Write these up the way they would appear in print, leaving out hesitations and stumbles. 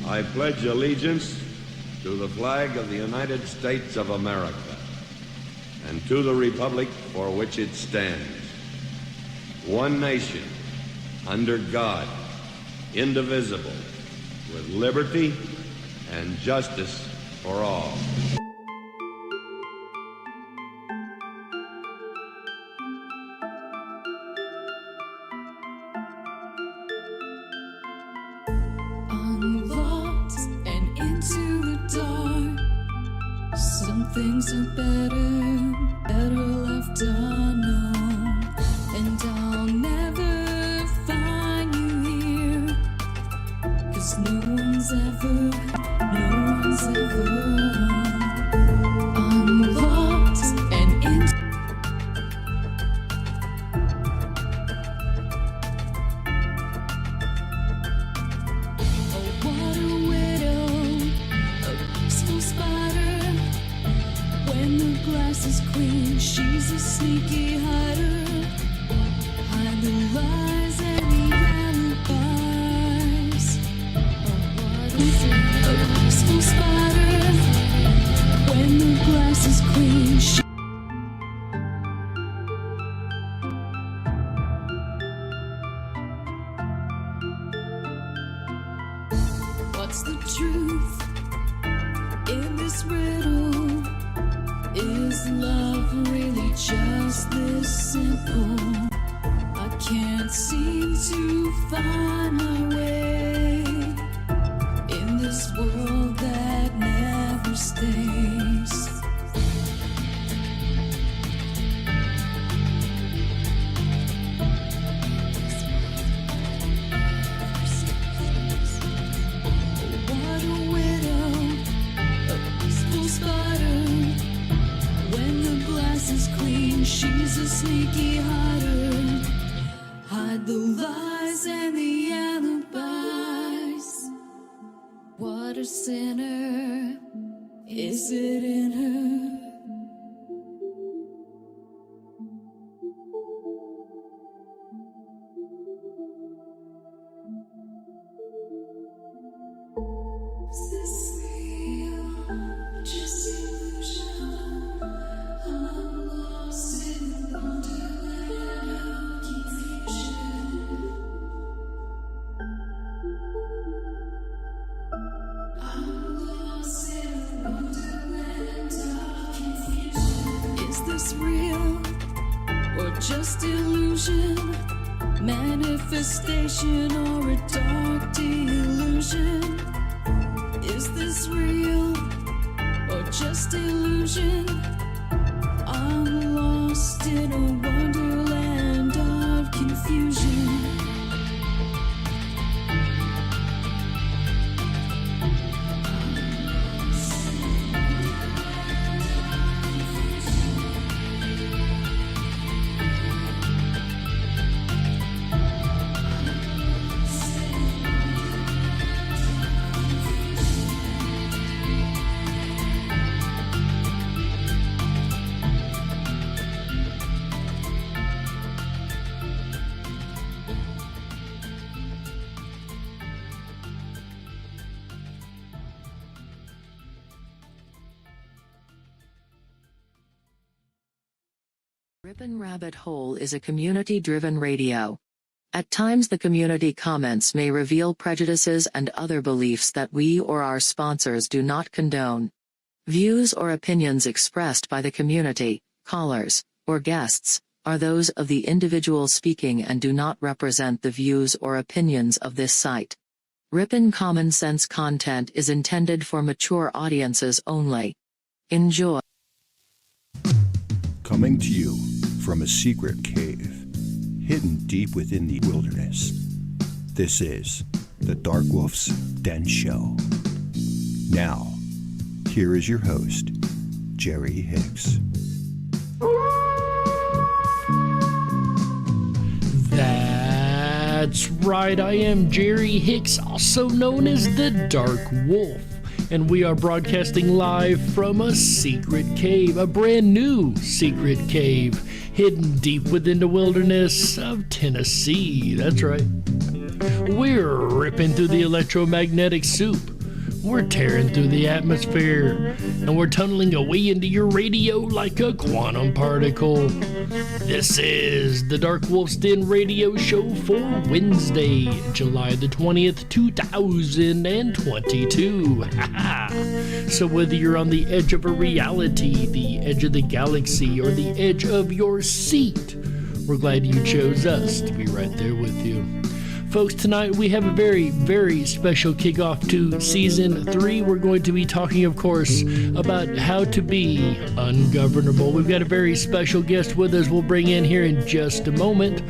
I pledge allegiance to the flag of the United States of America and to the republic for which it stands, one nation, under God, indivisible, with liberty and justice for all. Unlocked and into the dark. Some things are better left unknown. And I'll never find you here, 'cause no one's ever unlocked and into. Is clean, she's a sneaky hider. Hide the lies and the alibis. A peaceful spider. When the glass is clean, what's the truth in this riddle? Is love really just this simple? I can't seem to find my way in this world that never stays. What a widow, a peaceful spider. When the glass is clean, she's a sneaky hider. Hide the lies and the alibis. What a sinner, is it in her? Is this real? Just illusion? I'm lost in the wonderland of confusion. I'm lost in a wonderland of confusion. Is this real or just illusion? Manifestation or a dark delusion? Is this real or just illusion? I'm lost in a wonderland of confusion. Ripon Rabbit Hole is a community-driven radio. At times the community comments may reveal prejudices and other beliefs that we or our sponsors do not condone. Views or opinions expressed by the community, callers, or guests, are those of the individual speaking and do not represent the views or opinions of this site. Ripon Common Sense content is intended for mature audiences only. Enjoy. Coming to you from a secret cave, hidden deep within the wilderness. This is the Dark Wolf's Den Show. Now, here is your host, Jerry Hicks. That's right, I am Jerry Hicks, also known as the Dark Wolf, and we are broadcasting live from a secret cave, a brand new secret cave, hidden deep within the wilderness of Tennessee. That's right. We're ripping through the electromagnetic soup. We're tearing through the atmosphere, and we're tunneling away into your radio like a quantum particle. This is the Dark Wolf's Den radio show for Wednesday, July the 20th, 2022. So whether you're on the edge of a reality, the edge of the galaxy, or the edge of your seat, we're glad you chose us to be right there with you. Folks, tonight we have a very, very special kickoff to Season 3. We're going to be talking, of course, about how to be ungovernable. We've got a very special guest with us we'll bring in here in just a moment.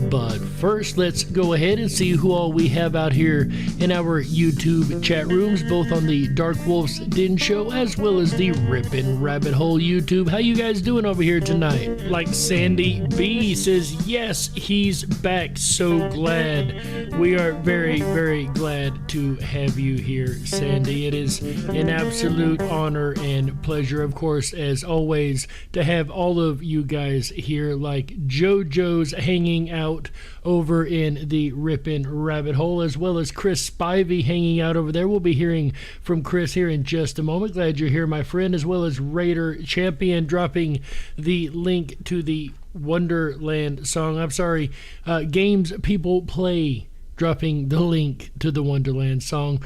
But first, let's go ahead and see who all we have out here in our YouTube chat rooms, both on the Dark Wolf's Den Show as well as the Ripon Rabbit Hole YouTube. How you guys doing over here tonight? Like Sandy B says, yes, he's back. So glad. We are very, very glad to have you here, Sandy. It is an absolute honor and pleasure, of course, as always, to have all of you guys here, like JoJo's hanging out over in the Ripon Rabbit Hole, as well as Chris Spivey hanging out over there. We'll be hearing from Chris here in just a moment. Glad you're here, my friend, as well as Raider Champion dropping the link to the Wonderland song. Games People Play, dropping the link to the Wonderland song.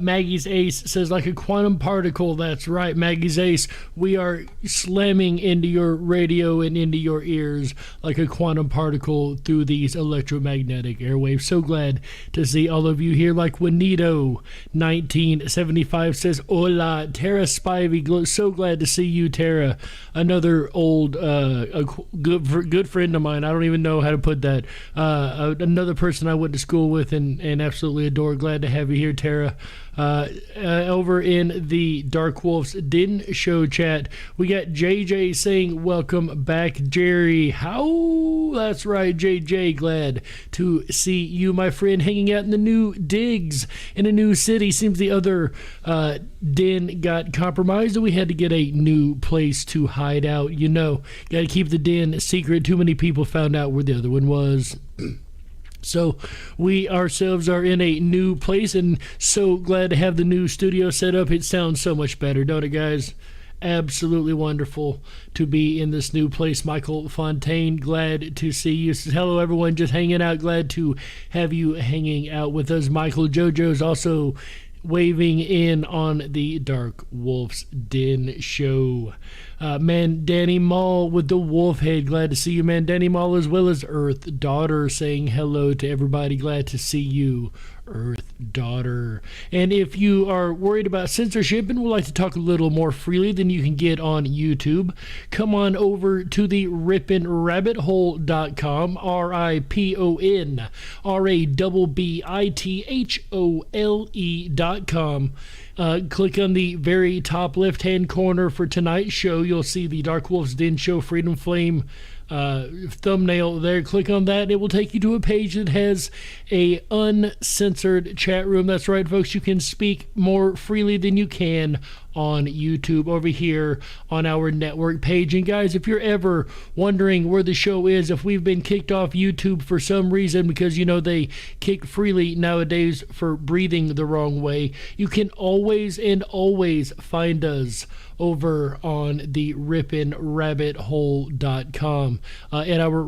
Maggie's Ace says, like a quantum particle. That's right, Maggie's Ace. We are slamming into your radio and into your ears like a quantum particle through these electromagnetic airwaves. So glad to see all of you here. Like Juanito 1975 says, hola, Tara Spivey. So glad to see you, Tara. Another old, good friend of mine. I don't even know how to put that. Another person I went to school with and absolutely adore. Glad to have you here, Tara. Over in the Dark Wolf's Den Show chat, we got JJ saying, welcome back, Jerry. How? That's right, JJ. Glad to see you, my friend, hanging out in the new digs in a new city. Seems the other den got compromised and we had to get a new place to hide out. You know, got to keep the den secret. Too many people found out where the other one was. So we ourselves are in a new place and so glad to have the new studio set up. It sounds so much better, don't it, guys? Absolutely wonderful to be in this new place. Michael Fontaine, glad to see you. Says, hello, everyone, just hanging out. Glad to have you hanging out with us. Michael JoJo's also waving in on the Dark Wolf's Den Show. Man, Danny Mall with the wolf head. Glad to see you, man. Danny Mall, as well as Earth Daughter, saying hello to everybody. Glad to see you, Earth Daughter. And if you are worried about censorship and would like to talk a little more freely than you can get on YouTube, come on over to the riponrabbithole.com, RIPONRABBITHOLE.com. Click on the very top left-hand corner for tonight's show. You'll see the Dark Wolf's Den Show Freedom Flame thumbnail there. Click on that. It will take you to a page that has a uncensored chat room. That's right, folks. You can speak more freely than you can on YouTube over here on our network page. And guys, if you're ever wondering where the show is, if we've been kicked off YouTube for some reason, because you know they kick freely nowadays for breathing the wrong way, you can always find us over on the riponrabbithole.com at our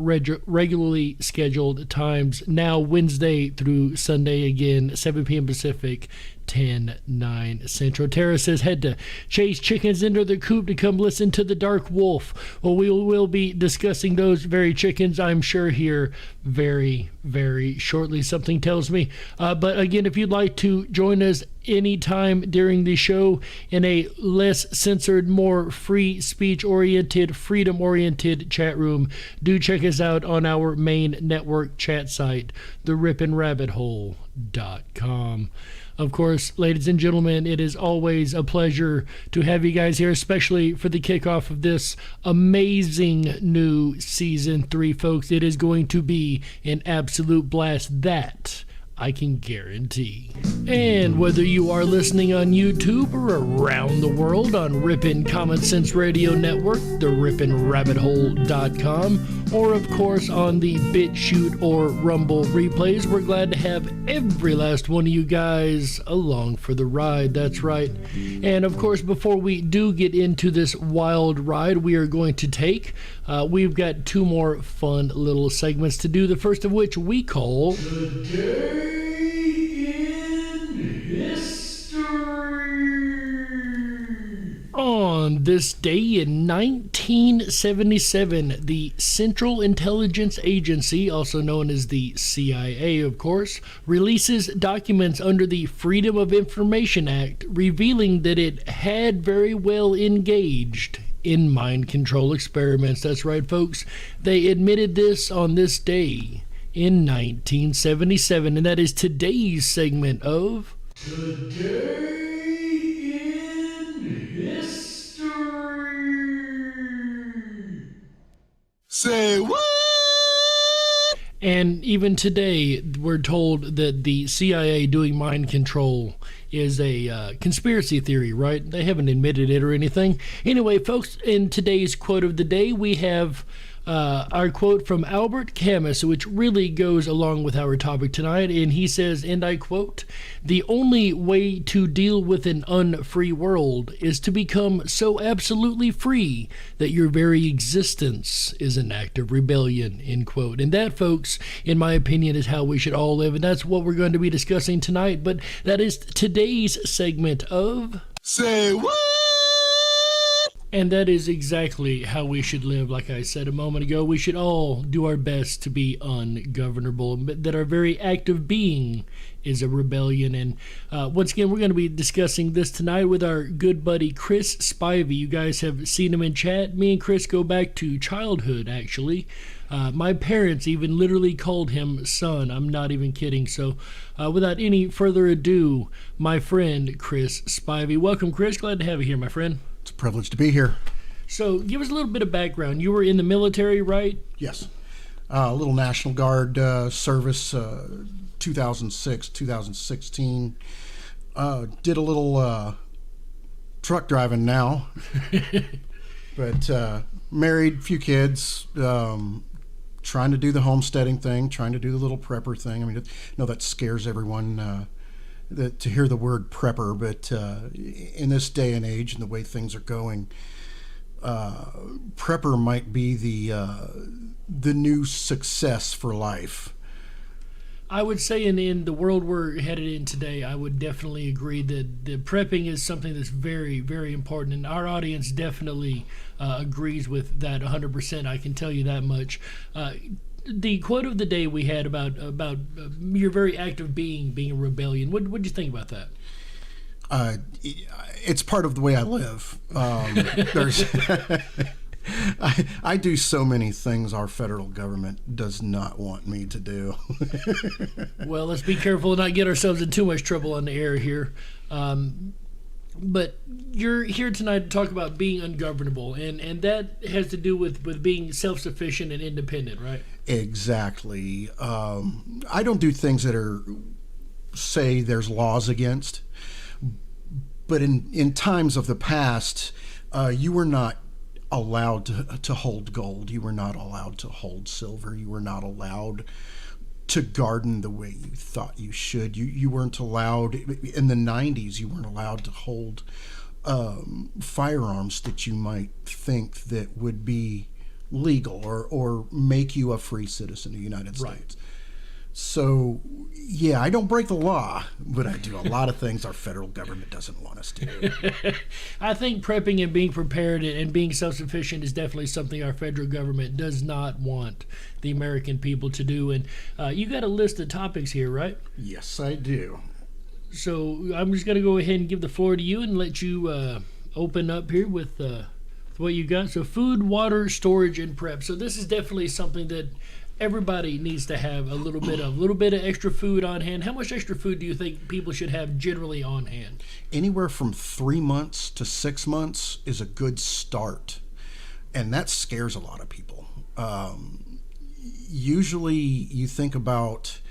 regularly scheduled times, now Wednesday through Sunday again, 7 p.m. Pacific, 10/9 Central. Tara says, head to chase chickens into the coop to come listen to the Dark Wolf. Well, we will be discussing those very chickens, I'm sure, here very, very shortly, something tells me. But again, if you'd like to join us anytime during the show in a less censored, more free speech oriented, freedom oriented chat room, do check us out on our main network chat site, the riponrabbithole.com. Of course, ladies and gentlemen, it is always a pleasure to have you guys here, especially for the kickoff of this amazing new season 3, folks. It is going to be an absolute blast, that I can guarantee. And whether you are listening on YouTube or around the world on Ripon Common Sense Radio Network, the riponrabbithole.com, or of course on the BitChute or Rumble replays, we're glad to have every last one of you guys along for the ride. That's right. And of course, before we do get into this wild ride we are going to take, we've got 2 more fun little segments to do, the first of which we call Today in History. On this day in 1977, the Central Intelligence Agency, also known as the CIA, of course, releases documents under the Freedom of Information Act revealing that it had very well engaged in mind control experiments. That's right, folks. They admitted this on this day in 1977, and that is today's segment of Today in History. Say what? And even today, we're told that the CIA doing mind control is a conspiracy theory, right? They haven't admitted it or anything. Anyway, folks, in today's quote of the day, we have our quote from Albert Camus, which really goes along with our topic tonight, and he says, and I quote, "The only way to deal with an unfree world is to become so absolutely free that your very existence is an act of rebellion," end quote. And that, folks, in my opinion, is how we should all live, and that's what we're going to be discussing tonight. But that is today's segment of Say what? And that is exactly how we should live. Like I said a moment ago, we should all do our best to be ungovernable, that our very act of being is a rebellion. And once again, we're going to be discussing this tonight with our good buddy Chris Spivey. You guys have seen him in chat. Me and Chris go back to childhood, actually. My parents even literally called him son. I'm not even kidding. So without any further ado, my friend Chris Spivey. Welcome, Chris. Glad to have you here, my friend. It's a privilege to be here. So give us a little bit of background. You were in the military, right? Yes. A little National Guard service, 2006, 2016. Did a little truck driving now. But married, few kids, trying to do the homesteading thing, trying to do the little prepper thing. I mean, I know that scares everyone to hear the word prepper, but in this day and age and the way things are going, prepper might be the new success for life. I would say in the world we're headed in today, I would definitely agree that the prepping is something that's very, very important, and our audience definitely agrees with that 100%. I can tell you that much. The quote of the day we had about your very act of being a rebellion. What did you think about that? It's part of the way I live. There's I do so many things our federal government does not want me to do. Well, let's be careful and not get ourselves in too much trouble on the air here. But you're here tonight to talk about being ungovernable, and that has to do with being self-sufficient and independent, right? Exactly. I don't do things that say there's laws against, but in times of the past, you were not allowed to hold gold. You were not allowed to hold silver. You were not allowed to garden the way you thought you should. You weren't allowed, in the 90s, you weren't allowed to hold firearms that you might think that would be legal or make you a free citizen of the United States. So, yeah, I don't break the law, but I do a lot of things our federal government doesn't want us to do. I think prepping and being prepared and being self-sufficient is definitely something our federal government does not want the American people to do. And you got a list of topics here, right? Yes, I do. So I'm just going to go ahead and give the floor to you and let you open up here with what you got. So food, water, storage, and prep. So this is definitely something that everybody needs to have a little bit of extra food on hand. How much extra food do you think people should have generally on hand? Anywhere from 3 months to 6 months is a good start, and that scares a lot of people. Usually you think about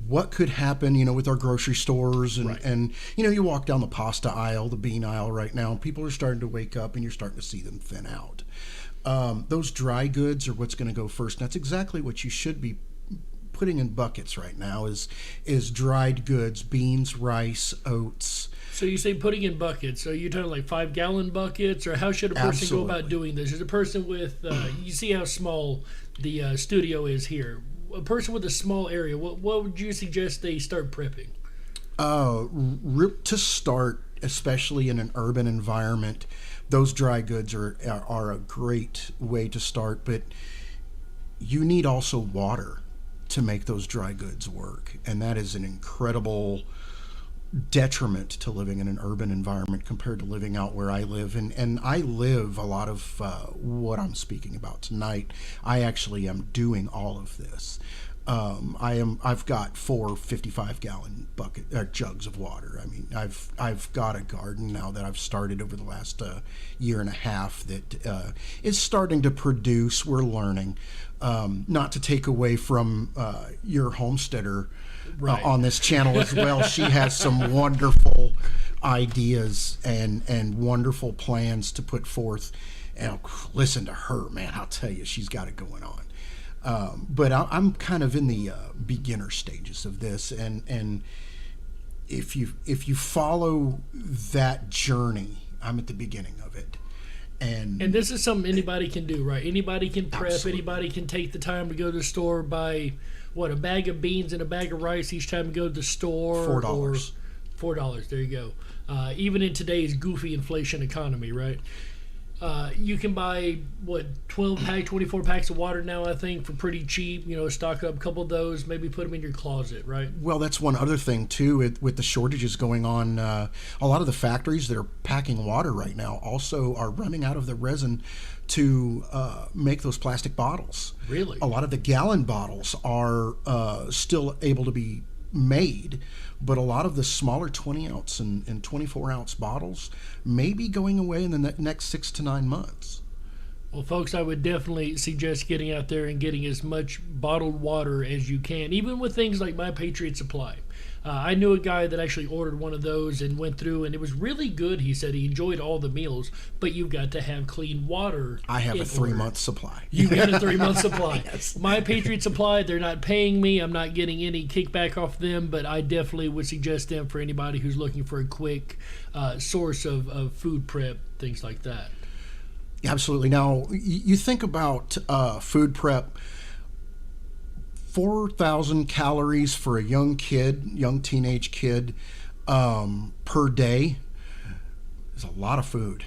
what could happen, with our grocery stores and you walk down the pasta aisle, the bean aisle right now, and people are starting to wake up and you're starting to see them thin out. Those dry goods are what's going to go first. And that's exactly what you should be putting in buckets right now is dried goods, beans, rice, oats. So you say putting in buckets. Are you talking like 5-gallon buckets, or how should a person go about doing this? Is a person with, you see how small the studio is here. A person with a small area, what would you suggest they start prepping? To start, especially in an urban environment, those dry goods are a great way to start, but you need also water to make those dry goods work, and that is an incredible detriment to living in an urban environment compared to living out where I live. And I live a lot of what I'm speaking about tonight. I actually am doing all of this. I've got 4 55-gallon jugs of water. I mean, I've got a garden now that I've started over the last year and a half that is starting to produce. We're learning. Not to take away from your homesteader on this channel as well. She has some wonderful ideas and wonderful plans to put forth. And listen to her, man. I'll tell you, she's got it going on. But I'm kind of in the beginner stages of this, and if you follow that journey, I'm at the beginning of it. And this is something anybody can do, right? Anybody can prep. Absolutely. Anybody can take the time to go to the store, buy a bag of beans and a bag of rice each time you go to the store. $4. $4. There you go. Even in today's goofy inflation economy, right? You can buy 24 packs of water now, I think, for pretty cheap. Stock up a couple of those, maybe put them in your closet, right? Well, that's one other thing too with the shortages going on. A lot of the factories that are packing water right now also are running out of the resin to make those plastic bottles. Really? A lot of the gallon bottles are still able to be made, but a lot of the smaller 20-ounce and 24-ounce bottles may be going away in the next 6 to 9 months. Well, folks, I would definitely suggest getting out there and getting as much bottled water as you can, even with things like My Patriot Supply. I knew a guy that actually ordered one of those and went through, and it was really good. He said he enjoyed all the meals, but you've got to have clean water. I have a 3-month supply. You've got a 3-month supply. Yes. My Patriot Supply, they're not paying me. I'm not getting any kickback off them, but I definitely would suggest them for anybody who's looking for a quick source of food prep, things like that. Absolutely. Now, you think about food prep, 4,000 calories for a young teenage kid per day is a lot of food.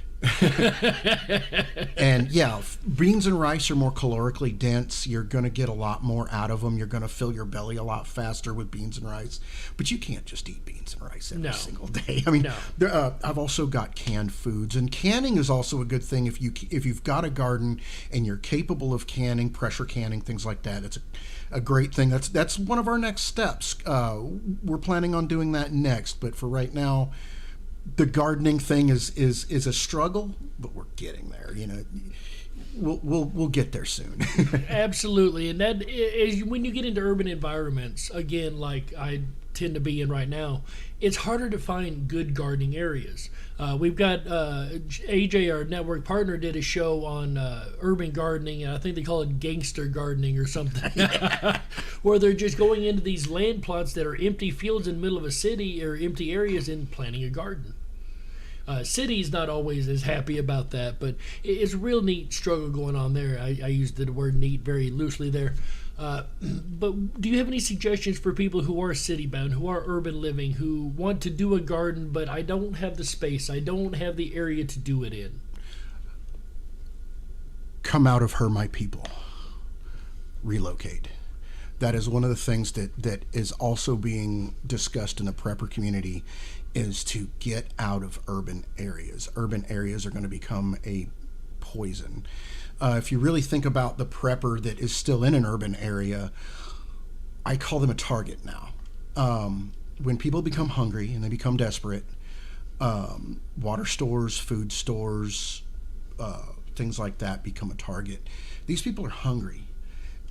And yeah, beans and rice are more calorically dense. You're going to get a lot more out of them. You're going to fill your belly a lot faster with beans and rice. But you can't just eat beans and rice every single day. I mean, I've also got canned foods, and canning is also a good thing if you've got a garden and you're capable of canning, pressure canning, things like that. It's a great thing. That's one of our next steps. We're planning on doing that next, but for right now, the gardening thing is a struggle, but we're getting there. We'll get there soon. Absolutely, and that is when you get into urban environments. Again, like I tend to be in right now, it's harder to find good gardening areas. We've got AJ, our network partner, did a show on urban gardening, and I think they call it gangster gardening or something, where they're just going into these land plots that are empty fields in the middle of a city or empty areas and planting a garden. City's not always as happy about that, but it's a real neat struggle going on there. I used the word neat very loosely there. But do you have any suggestions for people who are city-bound, who are urban living, who want to do a garden, but I don't have the space, I don't have the area to do it in? Come out of her, my people. Relocate. That is one of the things that is also being discussed in the prepper community, is to get out of urban areas. Urban areas are going to become a poison. If you really think about the prepper that is still in an urban area, I call them a target now. When people become hungry and they become desperate, water stores, food stores, things like that become a target. These people are hungry.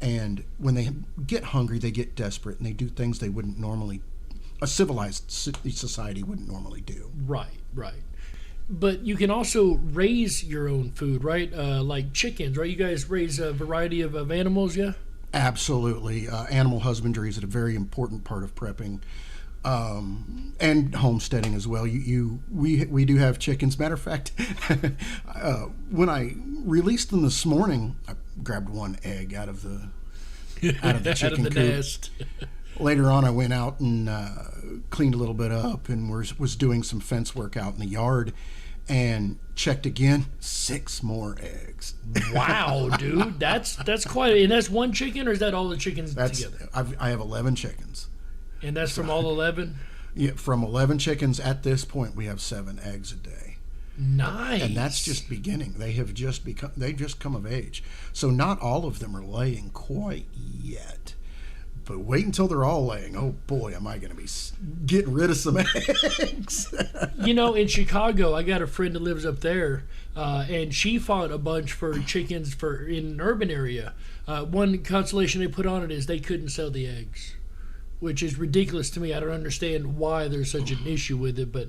And when they get hungry, they get desperate, and they do things they wouldn't normally, a civilized society wouldn't normally do. Right. But you can also raise your own food, right? Like chickens, right? You guys raise a variety of animals, yeah? Absolutely. Animal husbandry is a very important part of prepping, and homesteading as well. We do have chickens. Matter of fact, when I released them this morning, I grabbed one egg out of the chicken coop. Nest. Later on, I went out and cleaned a little bit up and was doing some fence work out in the yard, and checked again, 6 more eggs. Wow, dude, that's quite. And that's one chicken, or is that all the chickens together? I have 11 chickens. And that's from all 11? Yeah, from 11 chickens at this point, we have 7 eggs a day. Nice. And that's just beginning. They've just come of age. So not all of them are laying quite yet. But wait until they're all laying. Oh boy, am I going to be getting rid of some eggs. In Chicago, I got a friend that lives up there, and she fought a bunch for chickens in an urban area. One consolation they put on it is they couldn't sell the eggs, which is ridiculous to me. I don't understand why there's such an issue with it. But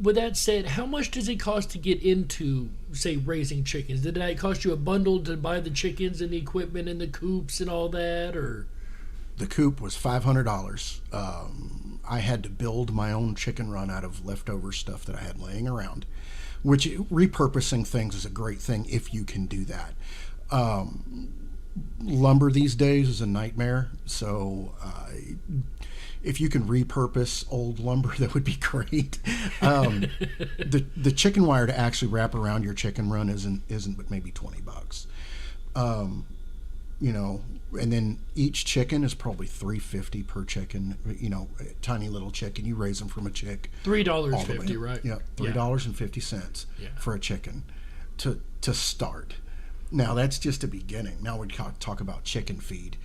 with that said, how much does it cost to get into, say, raising chickens? Did it cost you a bundle to buy the chickens and the equipment and the coops and all that, or? The coop was $500. I had to build my own chicken run out of leftover stuff that I had laying around, which repurposing things is a great thing if you can do that. Lumber these days is a nightmare, so if you can repurpose old lumber, that would be great. The chicken wire to actually wrap around your chicken run isn't but maybe $20. And then each chicken is probably $3.50 per chicken. A tiny little chicken. You raise them from a chick. $3.50, right? Yeah, $3.50 for a chicken to start. Now that's just a beginning. Now we talk about chicken feed,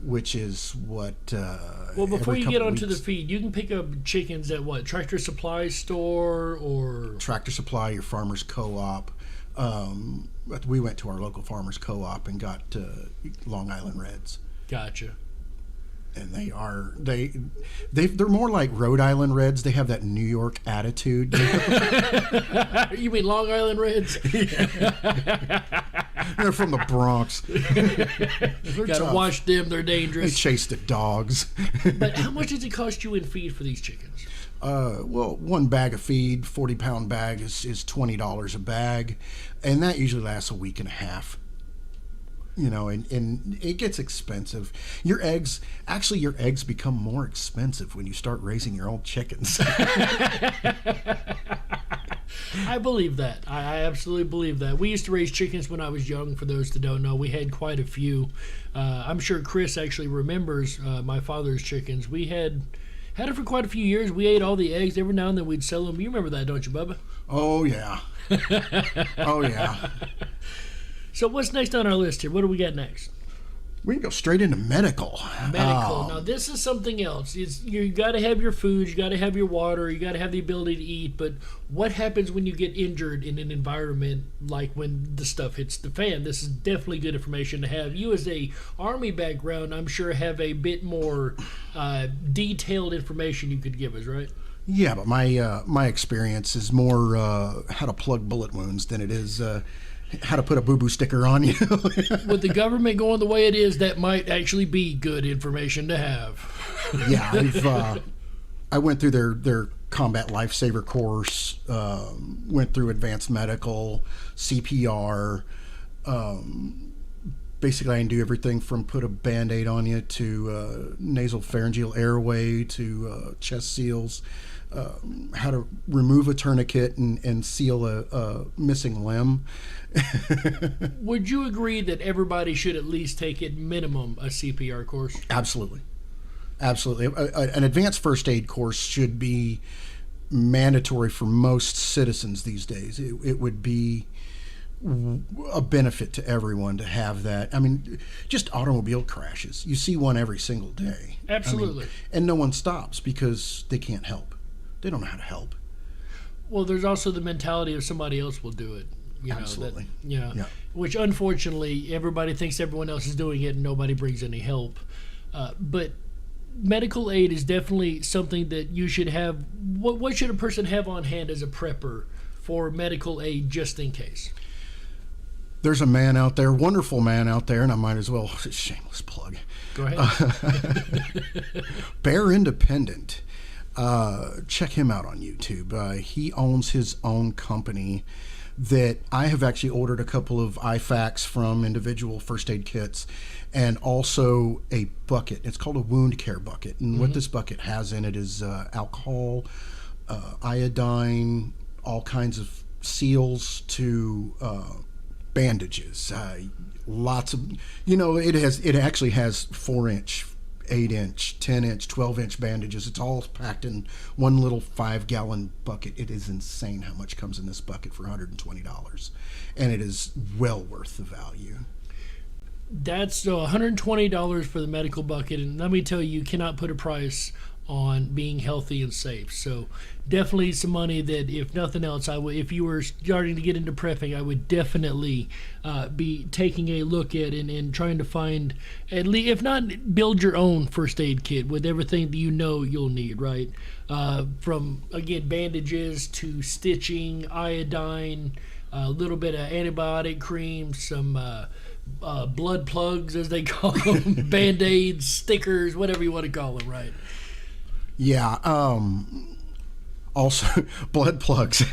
which is what. Well, before you get onto the feed, you can pick up chickens at what, Tractor Supply store or Tractor Supply, your farmer's co-op. We went to our local farmers co-op and got Long Island Reds. Gotcha. And they're more like Rhode Island Reds. They have that New York attitude. You mean Long Island Reds? They're from the Bronx. Gotta watch them. They're dangerous. They chase the dogs. But how much does it cost you in feed for these chickens? Well, one bag of feed, 40-pound bag, is $20 a bag, and that usually lasts a week and a half. And it gets expensive. Your eggs become more expensive when you start raising your own chickens. I believe that. I absolutely believe that. We used to raise chickens when I was young, for those that don't know. We had quite a few. I'm sure Chris actually remembers my father's chickens. We had it for quite a few years. We ate all the eggs. Every now and then we'd sell them. You remember that, don't you, Bubba? Oh, yeah. Oh, yeah. So what's next on our list here? What do we got next? We can go straight into medical. Now, this is something else. You got to have your food, you got to have your water, you got to have the ability to eat. But what happens when you get injured in an environment like when the stuff hits the fan? This is definitely good information to have. You, as a Army background, I'm sure have a bit more detailed information you could give us, right? Yeah, but my experience is more how to plug bullet wounds than it is how to put a boo-boo sticker on you. With the government going the way it is, that might actually be good information to have. Yeah, I went through their combat lifesaver course, went through advanced medical, CPR. Basically, I can do everything from put a Band-Aid on you to nasal pharyngeal airway to chest seals, how to remove a tourniquet and seal a missing limb. Would you agree that everybody should at least take at minimum a CPR course? Absolutely. Absolutely. An advanced first aid course should be mandatory for most citizens these days. It would be a benefit to everyone to have that. I mean, just automobile crashes. You see one every single day. Absolutely. And no one stops because they can't help. They don't know how to help. Well, there's also the mentality of somebody else will do it. Absolutely. Yeah. Which, unfortunately, everybody thinks everyone else is doing it and nobody brings any help. But medical aid is definitely something that you should have. What should a person have on hand as a prepper for medical aid just in case? There's a man out there, wonderful man out there, and I might as well, shameless plug. Go ahead. Bear Independent. Check him out on YouTube. He owns his own company that I have actually ordered a couple of IFAKs from, individual first aid kits, and also a bucket. It's called a wound care bucket. And what this bucket has in it is alcohol, iodine, all kinds of seals to bandages. Lots of, it actually has 4-inch, 8-inch, 10-inch, 12-inch bandages. It's all packed in one little 5-gallon bucket. It is insane how much comes in this bucket for $120, and it is well worth the value. That's $120 for the medical bucket, and let me tell you, you cannot put a price on being healthy and safe. So definitely some money that, if nothing else, if you were starting to get into prepping, I would definitely be taking a look at and trying to find, at least, if not, build your own first aid kit with everything that you know you'll need, right? From, again, bandages to stitching, iodine, a little bit of antibiotic cream, some blood plugs, as they call them, Band-Aids, stickers, whatever you want to call them, right? Yeah. Also, blood plugs.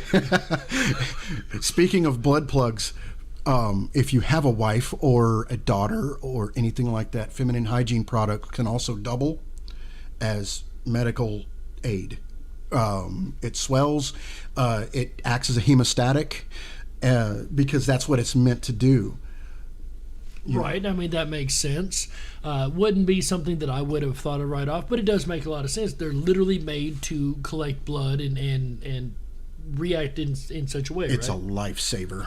Speaking of blood plugs, if you have a wife or a daughter or anything like that, feminine hygiene product can also double as medical aid. It swells. It acts as a hemostatic because that's what it's meant to do. Right. I mean, that makes sense. Wouldn't be something that I would have thought of right off, but it does make a lot of sense. They're literally made to collect blood and react in such a way. It's right? a lifesaver.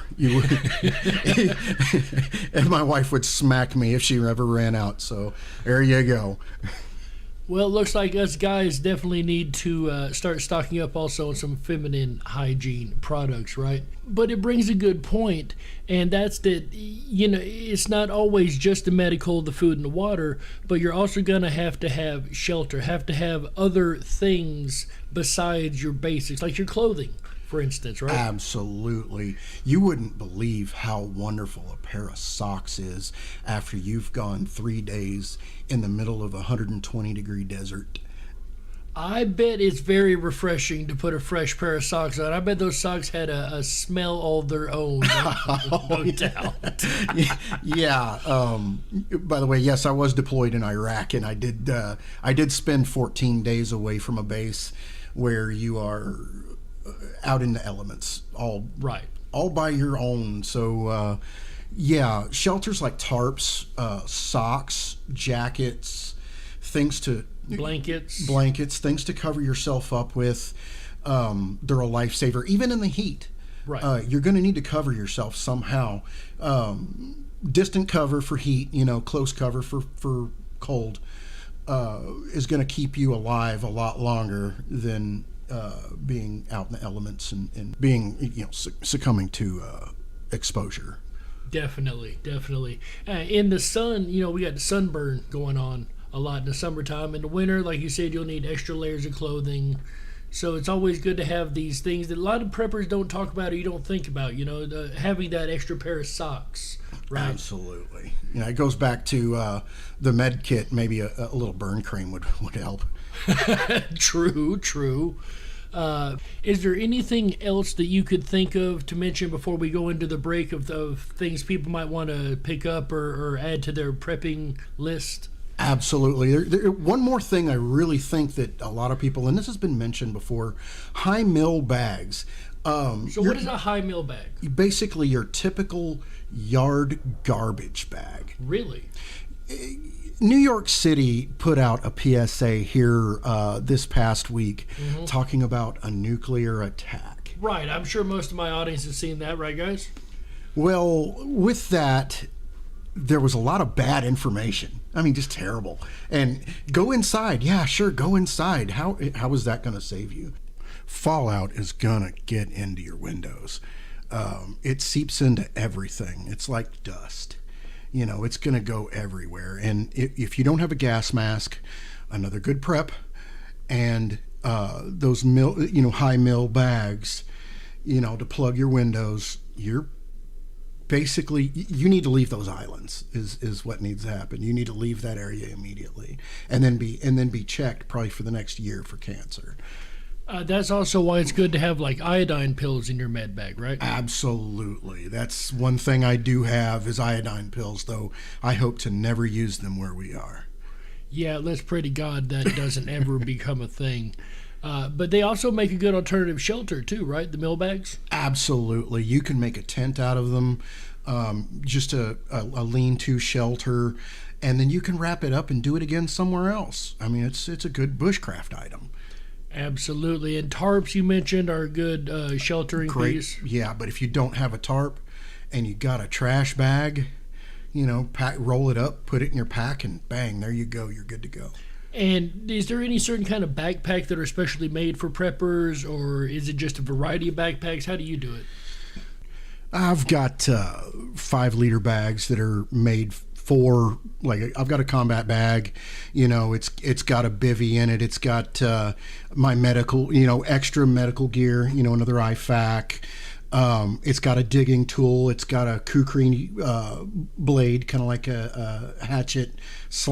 And my wife would smack me if she ever ran out. So there you go. Well, it looks like us guys definitely need to start stocking up also on some feminine hygiene products, right? But it brings a good point, and that's that, it's not always just the medical, the food, and the water, but you're also going to have shelter, have to have other things besides your basics, like your clothing, for instance, right? Absolutely. You wouldn't believe how wonderful a pair of socks is after you've gone 3 days in the middle of a 120-degree desert. I bet it's very refreshing to put a fresh pair of socks on. I bet those socks had a smell all their own. No doubt. Yeah. By the way, yes, I was deployed in Iraq, and I did spend 14 days away from a base where you are out in the elements, all by your own. So yeah, shelters like tarps, socks, jackets, blankets, things to cover yourself up with. They're a lifesaver, even in the heat. Right. You're going to need to cover yourself somehow. Distant cover for heat, close cover for cold, is going to keep you alive a lot longer than being out in the elements and being, succumbing to exposure. Definitely. In the sun, we got sunburn going on a lot in the summertime. In the winter, like you said, you'll need extra layers of clothing. So it's always good to have these things that a lot of preppers don't talk about or you don't think about, having that extra pair of socks, right? Absolutely. It goes back to the med kit. Maybe a little burn cream would help. True. Is there anything else that you could think of to mention before we go into the break of things people might want to pick up or add to their prepping list? Absolutely. One more thing I really think that a lot of people, and this has been mentioned before, high mill bags. So what is a high mill bag? Basically your typical yard garbage bag. Really? New York City put out a PSA here this past week talking about a nuclear attack. Right. I'm sure most of my audience has seen that, right, guys? Well, with that, there was a lot of bad information. I mean, just terrible. And go inside. Yeah, sure, go inside. How is that going to save you? Fallout is going to get into your windows. It seeps into everything. It's like dust. You know, it's going to go everywhere. And if you don't have a gas mask, another good prep, and those high mill bags, to plug your windows, you're basically, you need to leave those islands is what needs to happen. You need to leave that area immediately, and then be checked probably for the next year for cancer. That's also why it's good to have like iodine pills in your med bag, right? Absolutely. That's one thing I do have is iodine pills, though I hope to never use them where we are. Yeah, let's pray to God that doesn't ever become a thing. But they also make a good alternative shelter too, right? The mill bags? Absolutely. You can make a tent out of them, just a lean-to shelter, and then you can wrap it up and do it again somewhere else. I mean, it's a good bushcraft item. Absolutely. And tarps you mentioned are a good sheltering piece. Yeah, but if you don't have a tarp and you got a trash bag, roll it up, put it in your pack, and bang, there you go. You're good to go. And is there any certain kind of backpack that are specially made for preppers, or is it just a variety of backpacks? How do you do it? I've got 5-liter bags that are made for, like, I've got a combat bag, it's got a bivy in it. It's got my medical, extra medical gear, another IFAK. It's got a digging tool. It's got a kukri blade, kind of like a hatchet /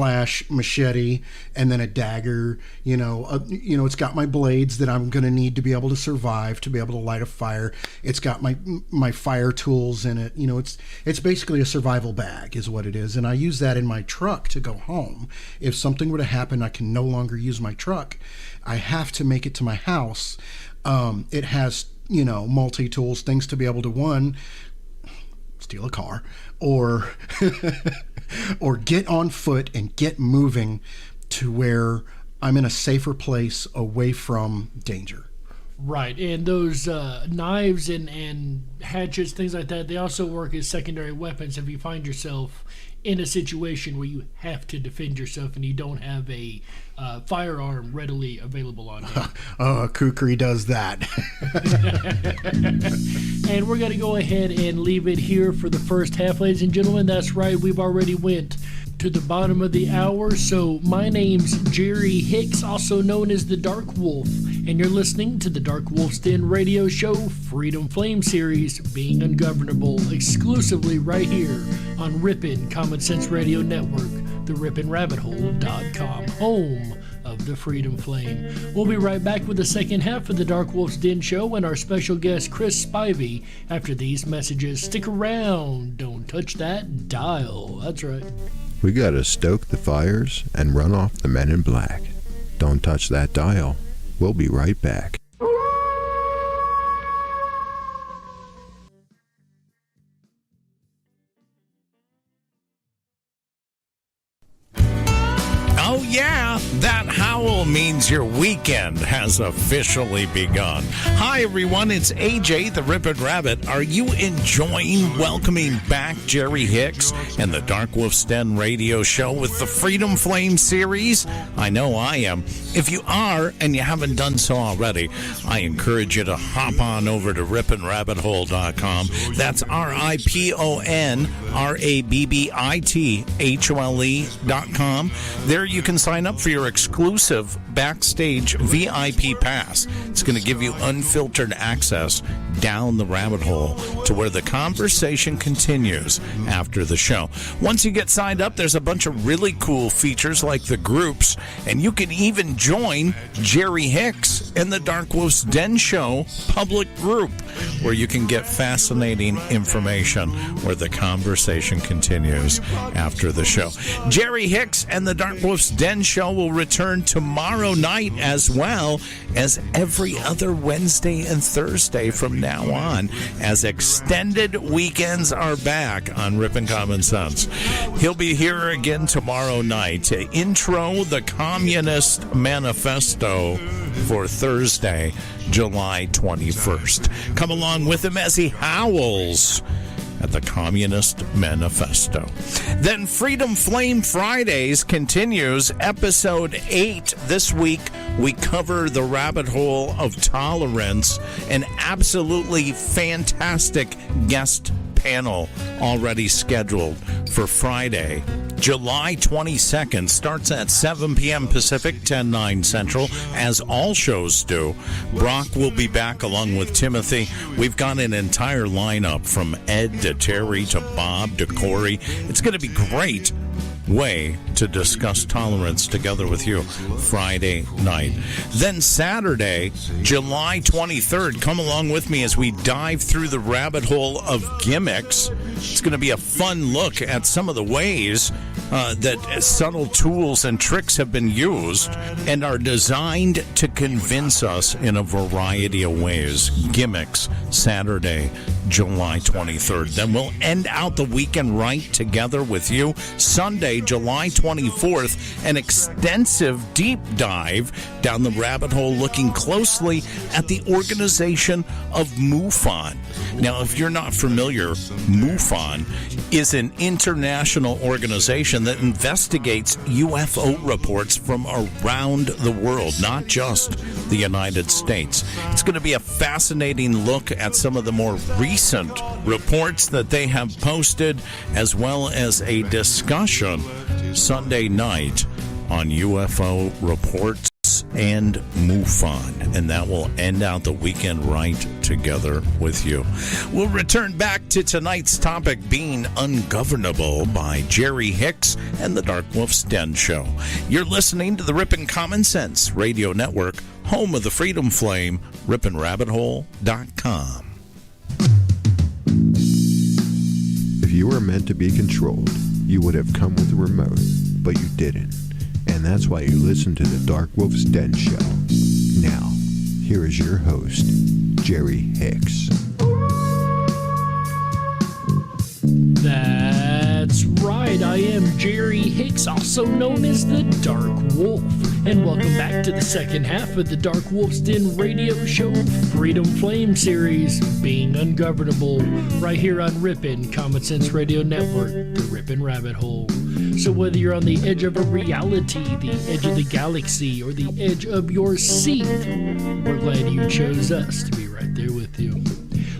machete, and then a dagger. It's got my blades that I'm going to need to be able to survive, to be able to light a fire. It's got my fire tools in it. It's basically a survival bag is what it is. And I use that in my truck to go home. If something were to happen, I can no longer use my truck. I have to make it to my house. It has multi-tools, things to be able to, one, steal a car, or or get on foot and get moving to where I'm in a safer place away from danger. Right, and those knives and hatchets, things like that, they also work as secondary weapons if you find yourself in a situation where you have to defend yourself and you don't have a firearm readily available on you. Kukri does that. And we're going to go ahead and leave it here for the first half, ladies and gentlemen. That's right, we've already went to the bottom of the hour. So my name's Jerry Hicks, also known as the Dark Wolf, and you're listening to the Dark Wolf's Den radio show, Freedom Flame series, Being Ungovernable, exclusively right here on Ripon Common Sense Radio Network, the RiponRabbitHole.com, home of the Freedom Flame. We'll be right back with the second half of the Dark Wolf's Den show and our special guest Chris Spivey after these messages. Stick around, don't touch that dial. That's right. We gotta stoke the fires and run off the men in black. Don't touch that dial. We'll be right back. Oh yeah, that howl means your weekend has officially begun. Hi everyone, it's AJ the Ripon Rabbit. Are you enjoying welcoming back Jerry Hicks and the Dark Wolf's Den radio show with the Freedom Flame series? I know I am. If you are and you haven't done so already, I encourage you to hop on over to RiponRabbitHole.com. That's RiponRabbitHole.com. There you can sign up for your exclusive Backstage VIP Pass. It's going to give you unfiltered access down the rabbit hole to where the conversation continues after the show. Once you get signed up, there's a bunch of really cool features like the groups, and you can even join Jerry Hicks and the Dark Wolf's Den Show public group, where you can get fascinating information where the conversation continues after the show. Jerry Hicks and the Dark Wolf's Den Show will return tomorrow night, as well as every other Wednesday and Thursday from now on, as extended weekends are back on Ripon Common Sense. He'll be here again tomorrow night to intro the Communist Manifesto for Thursday, July 21st. Come along with him as he howls at the Communist Manifesto. Then Freedom Flame Fridays continues, episode 8. This week, we cover the rabbit hole of tolerance, an absolutely fantastic guest panel already scheduled for Friday, July 22nd. Starts at 7 p.m. Pacific, 10/9 Central, as all shows do. Brock will be back along with Timothy. We've got an entire lineup from Ed to Terry to Bob to Corey. It's going to be great way to discuss tolerance together with you Friday night. Then Saturday, July 23rd, come along with me as we dive through the rabbit hole of gimmicks. It's going to be a fun look at some of the ways that subtle tools and tricks have been used and are designed to convince us in a variety of ways. Gimmicks, Saturday, July 23rd. Then we'll end out the weekend right together with you. Sunday, July 24th, an extensive deep dive down the rabbit hole looking closely at the organization of MUFON. Now, if you're not familiar, MUFON is an international organization that investigates UFO reports from around the world, not just the United States. It's going to be a fascinating look at some of the more recent reports that they have posted, as well as a discussion Sunday night on UFO reports and MUFON, and that will end out the weekend right together with you. We'll return back to tonight's topic being Ungovernable by Jerry Hicks and the Dark Wolf's Den Show. You're listening to the Ripon Common Sense Radio Network, home of the Freedom Flame, RiponRabbitHole.com. If you were meant to be controlled, you would have come with a remote, but you didn't. And that's why you listen to the Dark Wolf's Den Show. Now, here is your host, Jerry Hicks. That's right, I am Jerry Hicks, also known as the Dark Wolf, and welcome back to the second half of the Dark Wolf's Den radio show, Freedom Flame series, Being Ungovernable, right here on Ripon Common Sense Radio Network, the Ripon Rabbit Hole. So whether you're on the edge of a reality, the edge of the galaxy, or the edge of your seat, we're glad you chose us to be right there with you.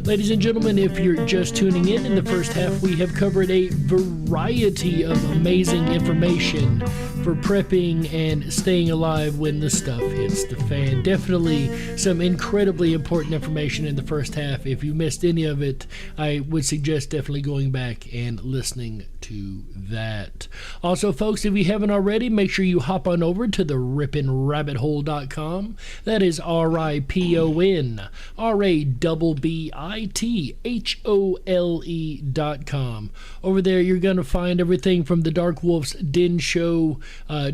Ladies and gentlemen, if you're just tuning in the first half, we have covered a variety of amazing information for prepping and staying alive when the stuff hits the fan. Definitely some incredibly important information in the first half. If you missed any of it, I would suggest definitely going back and listening to that. Also, folks, if you haven't already, make sure you hop on over to the RiponRabbitHole.com. That is RiponRabbitHole.com. Over there, you're going to find everything from the Dark Wolf's Den Show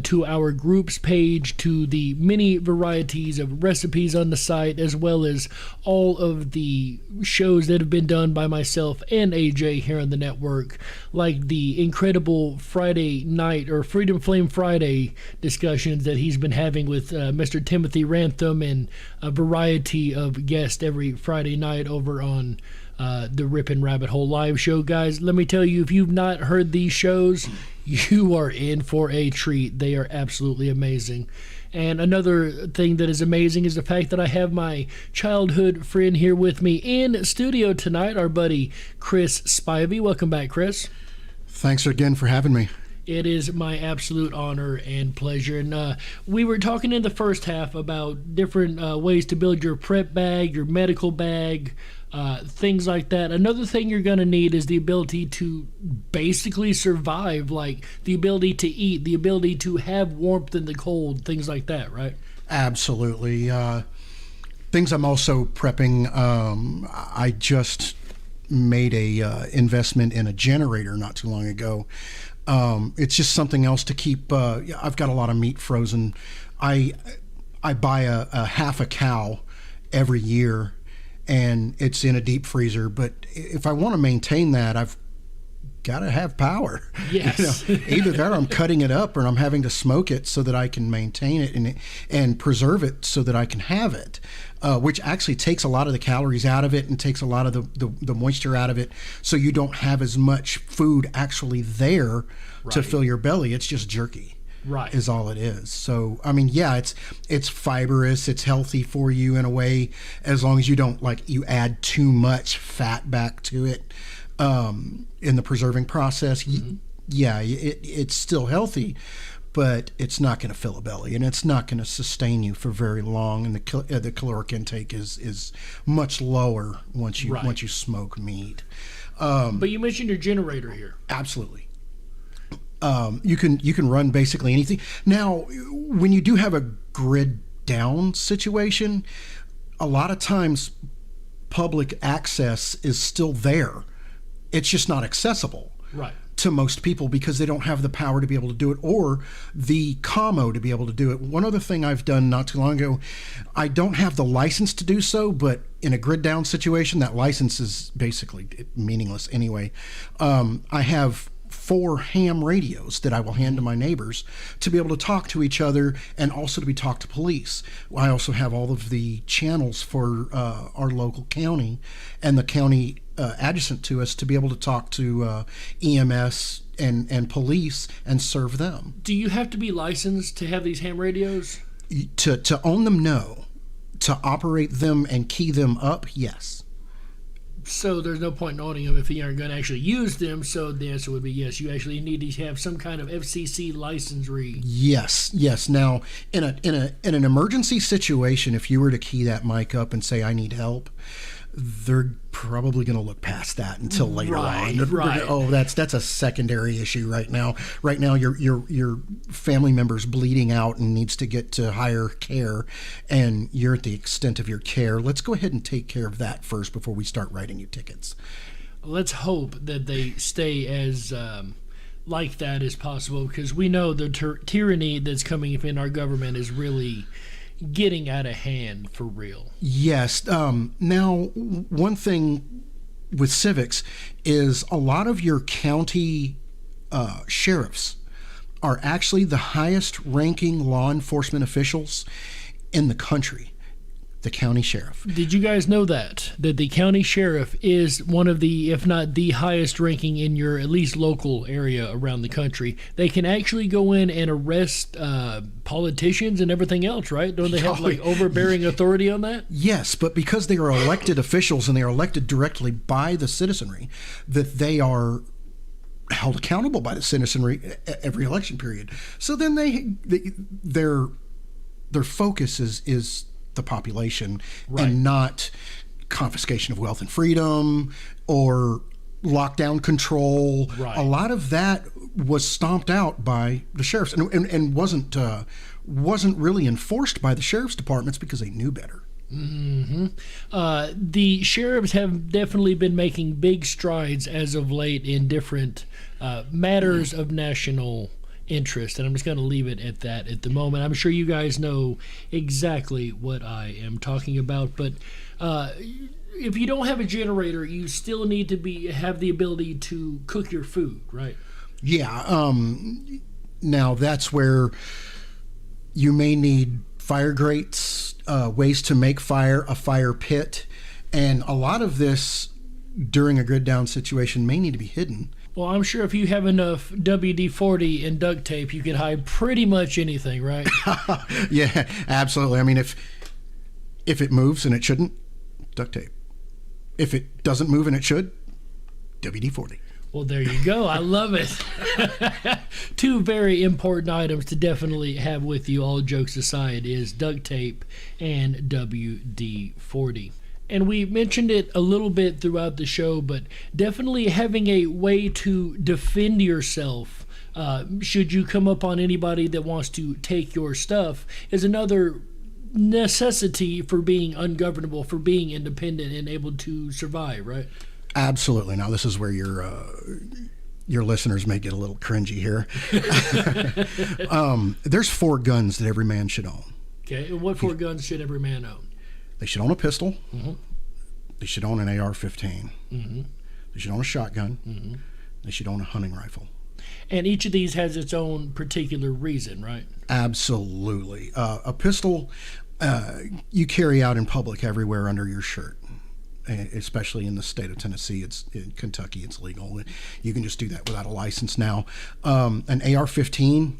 to our groups page, to the many varieties of recipes on the site, as well as all of the shows that have been done by myself and AJ here on the network, like the incredible Friday night or Freedom Flame Friday discussions that he's been having with Mr. Timothy Rantham and a variety of guests every Friday night over on the Ripon Rabbit Hole live show. Guys, let me tell you, if you've not heard these shows, you are in for a treat. They are absolutely amazing. And another thing that is amazing is the fact that I have my childhood friend here with me in studio tonight, our buddy Chris Spivey. Welcome back, Chris. Thanks again for having me. It is my absolute honor and pleasure. And we were talking in the first half about different ways to build your prep bag, your medical bag, things like that. Another thing you're going to need is the ability to basically survive, like the ability to eat, the ability to have warmth in the cold, things like that, right? Absolutely. Things I'm also prepping. I just made a investment in a generator not too long ago. It's just something else to keep. I've got a lot of meat frozen. I buy a half a cow every year, and it's in a deep freezer. But if I want to maintain that, I've got to have power. Yes. Either that or I'm cutting it up, or I'm having to smoke it so that I can maintain it and preserve it so that I can have it, which actually takes a lot of the calories out of it and takes a lot of the moisture out of it, so you don't have as much food actually there to fill your belly. It's just jerky. Right. Is all it is. So, I mean, yeah, it's fibrous, it's healthy for you in a way, as long as you don't you add too much fat back to it. In the preserving process, yeah, it's still healthy, but it's not going to fill a belly, and it's not going to sustain you for very long. And the caloric intake is much lower once you smoke meat. But you mentioned your generator here. Absolutely. You can run basically anything. Now, when you do have a grid down situation, a lot of times public access is still there. It's just not accessible to most people because they don't have the power to be able to do it, or the commo to be able to do it. One other thing I've done not too long ago, I don't have the license to do so, but in a grid down situation, that license is basically meaningless anyway. I have 4 ham radios that I will hand to my neighbors to be able to talk to each other and also to be talked to police. I also have all of the channels for our local county and the county adjacent to us to be able to talk to EMS and police and serve them. Do you have to be licensed to have these ham radios? To own them, no. To operate them and key them up, yes. So there's no point in owning them if you aren't going to actually use them. So the answer would be yes. You actually need to have some kind of FCC licensee. Yes. Now, in an emergency situation, if you were to key that mic up and say, "I need help," they're probably going to look past that until later on. Right. Oh, that's a secondary issue right now. Right now, your family member's bleeding out and needs to get to higher care, and you're at the extent of your care. Let's go ahead and take care of that first before we start writing you tickets. Let's hope that they stay as like that as possible, because we know the tyranny that's coming in our government is really getting out of hand for real. Yes. Now, one thing with civics is a lot of your county sheriffs are actually the highest ranking law enforcement officials in the country. The county sheriff. Did you guys know that the county sheriff is one of the, if not the highest ranking in your at least local area around the country? They can actually go in and arrest politicians and everything else, right? Don't they have overbearing authority on that? Yes, but because they are elected officials and they are elected directly by the citizenry, that they are held accountable by the citizenry every election period. So then their focus is the population, and not confiscation of wealth and freedom or lockdown control. A lot of that was stomped out by the sheriffs and wasn't really enforced by the sheriff's departments because they knew better. The sheriffs have definitely been making big strides as of late in different matters of national interest, and I'm just going to leave it at that at the moment. I'm sure you guys know exactly what I am talking about, but if you don't have a generator, you still need to have the ability to cook your food, right? Yeah. Now that's where you may need fire grates, ways to make fire, a fire pit, and a lot of this during a grid down situation may need to be hidden. Well, I'm sure if you have enough WD-40 and duct tape, you can hide pretty much anything, right? Yeah, absolutely. I mean, if it moves and it shouldn't, duct tape. If it doesn't move and it should, WD-40. Well, there you go. I love it. Two very important items to definitely have with you, all jokes aside, is duct tape and WD-40. And we mentioned it a little bit throughout the show, but definitely having a way to defend yourself should you come up on anybody that wants to take your stuff is another necessity for being ungovernable, for being independent and able to survive, right? Absolutely. Now, this is where your listeners may get a little cringy here. There's 4 guns that every man should own. Okay, and what 4 guns should every man own? They should own a pistol. Mm-hmm. They should own an AR-15. Mm-hmm. They should own a shotgun. Mm-hmm. They should own a hunting rifle. And each of these has its own particular reason, right? Absolutely. A pistol you carry out in public everywhere under your shirt, especially in the state of Tennessee. In Kentucky, it's legal. You can just do that without a license now. An AR-15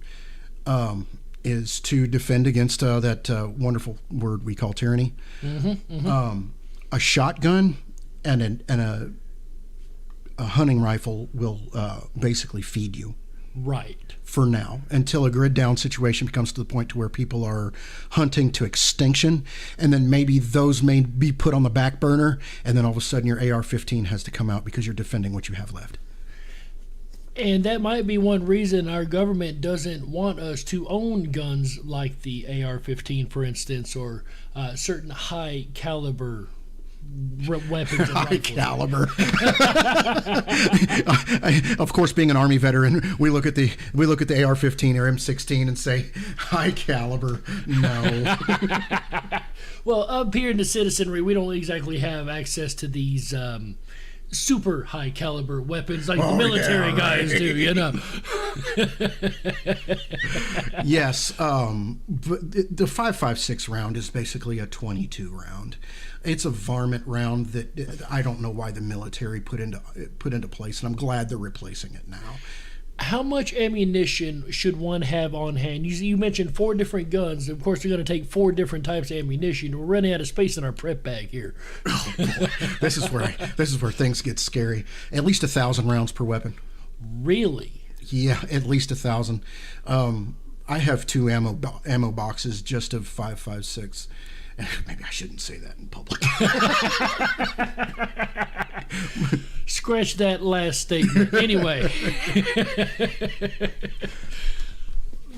is to defend against that wonderful word we call tyranny. Mm-hmm, mm-hmm. A shotgun and a hunting rifle will basically feed you. Right. For now, until a grid down situation becomes to the point to where people are hunting to extinction, and then maybe those may be put on the back burner, and then all of a sudden your AR-15 has to come out because you're defending what you have left. And that might be one reason our government doesn't want us to own guns like the AR-15, for instance, or certain high caliber weapons. High caliber. Of course, being an Army veteran, we look at the AR-15 or M16 and say, high caliber. No. Well, up here in the citizenry, we don't exactly have access to these super high caliber weapons like the military guys do, you know. Yes, but the 5.56 round is basically a 22 round. It's a varmint round that I don't know why the military put into place, and I'm glad they're replacing it now. How much ammunition should one have on hand? You mentioned 4 different guns. Of course, they're going to take 4 different types of ammunition. We're running out of space in our prep bag here. Oh, boy. This is where things get scary. At least 1,000 rounds per weapon. Really? Yeah, at least 1,000. I have 2 ammo boxes just of 5.56. Maybe I shouldn't say that in public. Scratch that last statement. Anyway.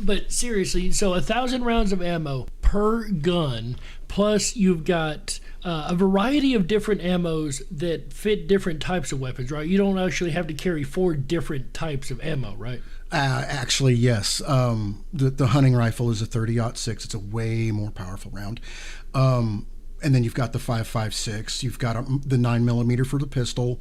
But seriously, so 1,000 rounds of ammo per gun, plus you've got a variety of different ammos that fit different types of weapons, right? You don't actually have to carry 4 different types of ammo, right? Actually, yes. The hunting rifle is a 30-06. It's a way more powerful round. And then you've got the 5.56. You've got the 9mm for the pistol,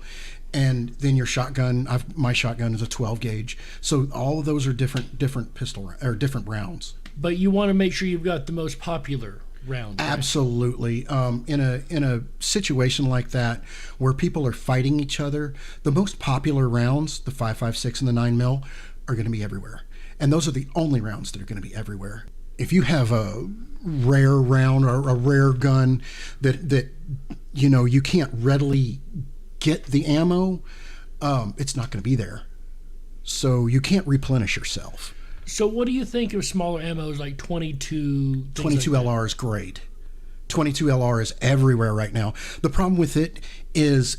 and then your shotgun. My shotgun is a 12 gauge. So all of those are different pistol or different rounds. But you want to make sure you've got the most popular round. Right? Absolutely. In a situation like that where people are fighting each other, the most popular rounds, the 5.56 and the 9mm, are going to be everywhere. And those are the only rounds that are going to be everywhere. If you have a rare round or a rare gun that you can't readily get the ammo, it's not going to be there. So you can't replenish yourself. So what do you think of smaller ammos like 22? 22 like LR is great. 22 LR is everywhere right now. The problem with it is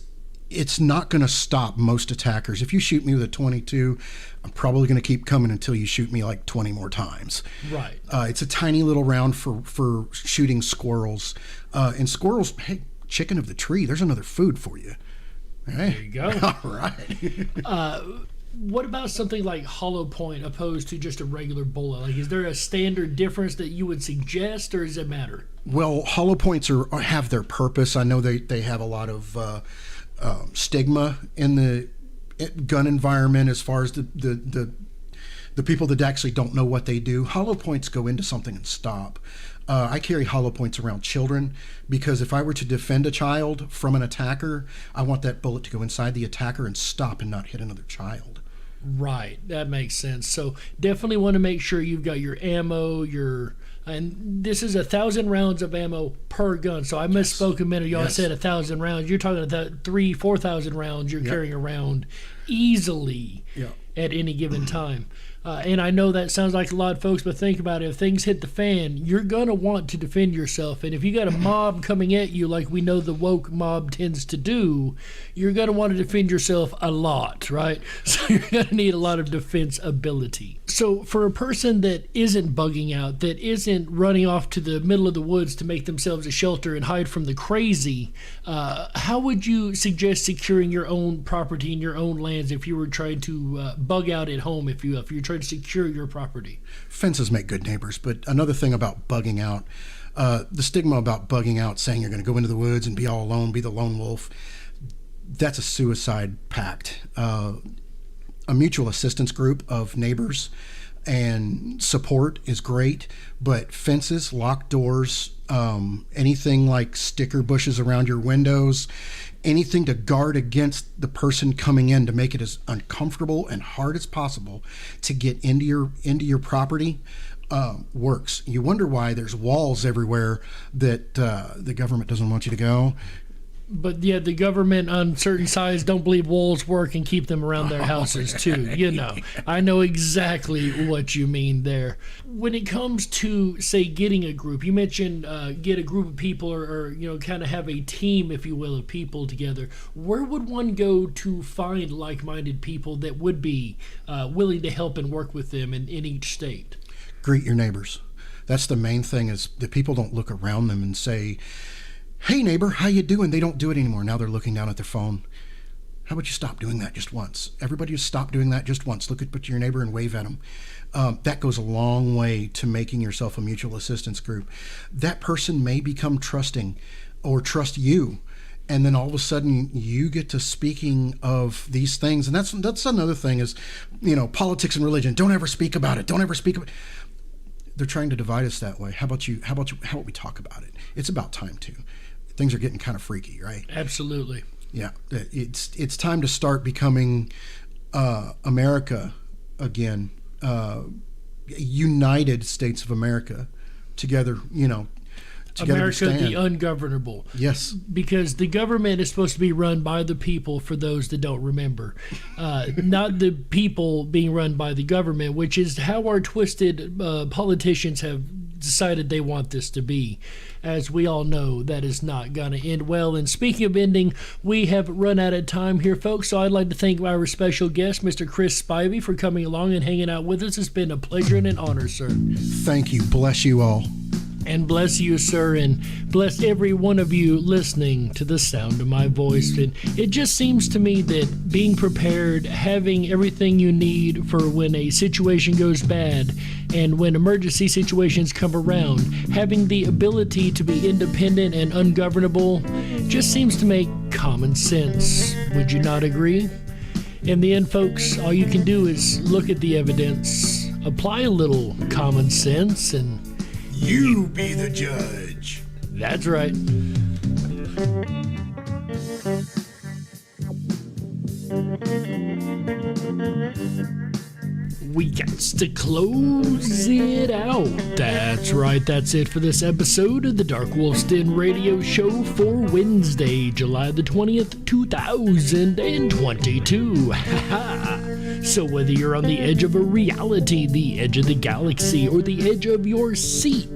it's not going to stop most attackers. If you shoot me with a 22, I'm probably going to keep coming until you shoot me like 20 more times. Right. It's a tiny little round for shooting squirrels. And squirrels, hey, chicken of the tree, there's another food for you. Hey. There you go. All right. What about something like hollow point opposed to just a regular bullet? Like, is there a standard difference that you would suggest, or does it matter? Well, hollow points have their purpose. I know they have a lot of stigma in the gun environment as far as the people that actually don't know what they do. Hollow points go into something and stop. I carry hollow points around children because if I were to defend a child from an attacker, I want that bullet to go inside the attacker and stop and not hit another child. Right, that makes sense. So definitely want to make sure you've got your ammo, your And this is 1,000 rounds of ammo per gun. So I misspoke a minute ago. I said 1,000 rounds. You're talking about 3,000-4,000 rounds you're carrying around easily at any given time. And I know that sounds like a lot, folks, but think about it. If things hit the fan, you're going to want to defend yourself. And if you got a mob coming at you like we know the woke mob tends to do, you're going to want to defend yourself a lot, right? So you're going to need a lot of defense ability. So for a person that isn't bugging out, that isn't running off to the middle of the woods to make themselves a shelter and hide from the crazy, how would you suggest securing your own property and your own lands if you were trying to bug out at home, if you're trying to secure your property? Fences make good neighbors, but another thing about bugging out, the stigma about bugging out, saying you're going to go into the woods and be all alone, be the lone wolf, that's a suicide pact. A mutual assistance group of neighbors and support is great, but fences, locked doors, anything like sticker bushes around your windows, anything to guard against the person coming in to make it as uncomfortable and hard as possible to get into your property works. You wonder why there's walls everywhere that the government doesn't want you to go. But yeah, the government on certain sides don't believe walls work and keep them around their houses too. You know, I know exactly what you mean there. When it comes to, say, getting a group, you mentioned get a group of people or you know, kind of have a team, if you will, of people together. Where would one go to find like-minded people that would be willing to help and work with them in each state? Greet your neighbors. That's the main thing, is that people don't look around them and say, "Hey neighbor, how you doing?" They don't do it anymore. Now they're looking down at their phone. How about you stop doing that just once? Everybody just stop doing that just once. Look at your neighbor and wave at them. That goes a long way to making yourself a mutual assistance group. That person may become trusting or trust you. And then all of a sudden you get to speaking of these things. And that's another thing is, you know, politics and religion. Don't ever speak about it. Don't ever speak about it. They're trying to divide us that way. How about we talk about it? It's about time too. Things are getting kind of freaky, right? Absolutely. Yeah, it's time to start becoming America again, United States of America, together. You know, together America, the ungovernable. Yes, because the government is supposed to be run by the people. For those that don't remember, not the people being run by the government, which is how our twisted politicians have decided they want this to be. As we all know, that is not going to end well. And speaking of ending, we have run out of time here, folks. So I'd like to thank our special guest, Mr. Chris Spivey, for coming along and hanging out with us. It's been a pleasure and an honor, sir. Thank you. Bless you all. And bless you, sir, and bless every one of you listening to the sound of my voice. And it just seems to me that being prepared, having everything you need for when a situation goes bad and when emergency situations come around, having the ability to be independent and ungovernable just seems to make common sense. Would you not agree? In the end, folks, all you can do is look at the evidence, apply a little common sense, and You be the judge. that's right. We got to close it out. That's right, that's it for this episode of the Dark Wolf's Den Radio Show for Wednesday, July the 20th, 2022. So whether you're on the edge of a reality, the edge of the galaxy, or the edge of your seat,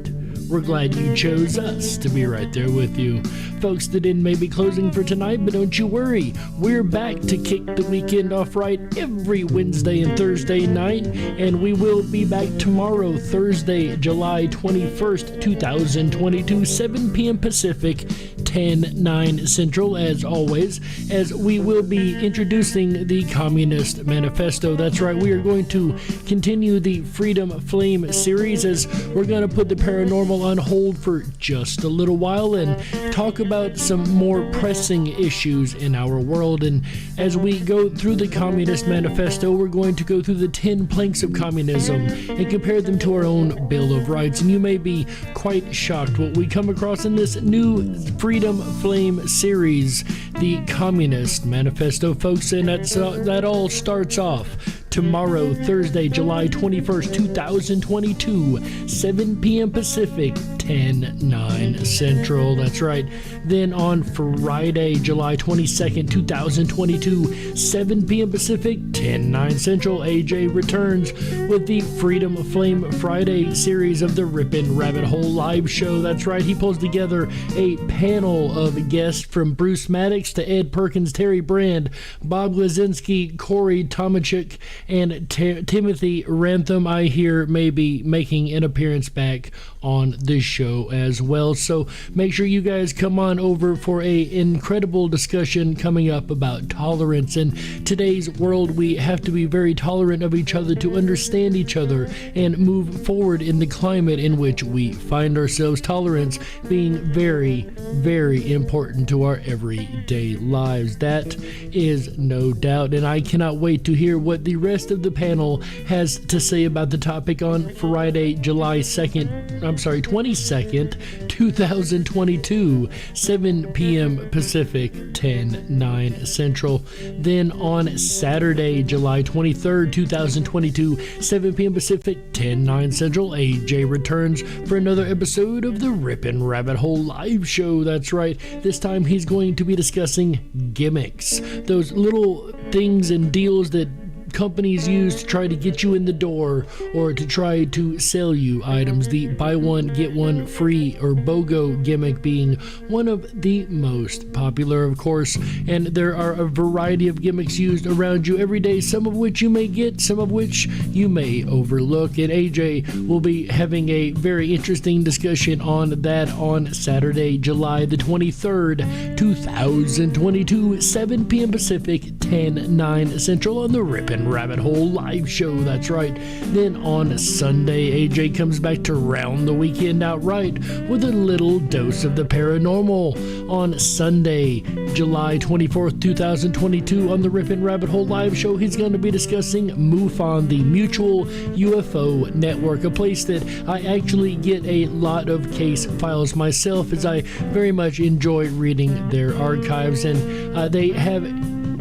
we're glad you chose us to be right there with you. Folks, the den may be closing for tonight, but don't you worry. We're back to kick the weekend off right every Wednesday and Thursday night, and we will be back tomorrow, Thursday, July 21st, 2022, 7 p.m. Pacific, 10/9 Central, as always, as we will be introducing the Communist Manifesto. That's right, we are going to continue the Freedom Flame series, as we're going to put the paranormal on hold for just a little while and talk about some more pressing issues in our world. And as we go through the Communist Manifesto, we're going to go through the 10 planks of communism and compare them to our own Bill of Rights. And you may be quite shocked what we come across in this new Freedom Freedom Flame series, the Communist Manifesto, folks, and that all starts off tomorrow, Thursday, July 21st, 2022, 7 p.m. Pacific, 10/9 Central. That's right. Then on Friday, July 22nd, 2022, 7 p.m. Pacific, 10/9 Central, AJ returns with the Freedom Flame Friday series of the Ripon Rabbit Hole live show. That's right. He pulls together a panel of guests from Bruce Maddox to Ed Perkins, Terry Brand, Bob Glazinski, Corey Tomachik, and Timothy Rantham, I hear, may be making an appearance back on this show as well. So make sure you guys come on over for a incredible discussion coming up about tolerance. In today's world, we have to be very tolerant of each other to understand each other and move forward in the climate in which we find ourselves. Tolerance being very, very important to our everyday lives. That is no doubt, and I cannot wait to hear what the rest of the panel has to say about the topic on Friday, July 22nd, 2022, 7 p.m. Pacific, 10/9 Central. Then on Saturday, July 23rd, 2022, 7 p.m. Pacific, 10/9 Central, AJ returns for another episode of the Ripon Rabbit Hole live show. That's right. This time he's going to be discussing gimmicks, those little things and deals that companies use to try to get you in the door or to try to sell you items. The buy one, get one free or BOGO gimmick being one of the most popular, of course. And there are a variety of gimmicks used around you every day, some of which you may get, some of which you may overlook. And AJ will be having a very interesting discussion on that on Saturday, July the 23rd, 2022, 7 p.m. Pacific, 10/9 Central on the Ripon Rabbit Hole live show. That's right. Then on Sunday, AJ comes back to round the weekend out right with a little dose of the paranormal. On Sunday, July 24th, 2022, on the Ripon Rabbit Hole live show, he's going to be discussing MUFON, the Mutual UFO Network, a place that I actually get a lot of case files myself, as I very much enjoy reading their archives, and they have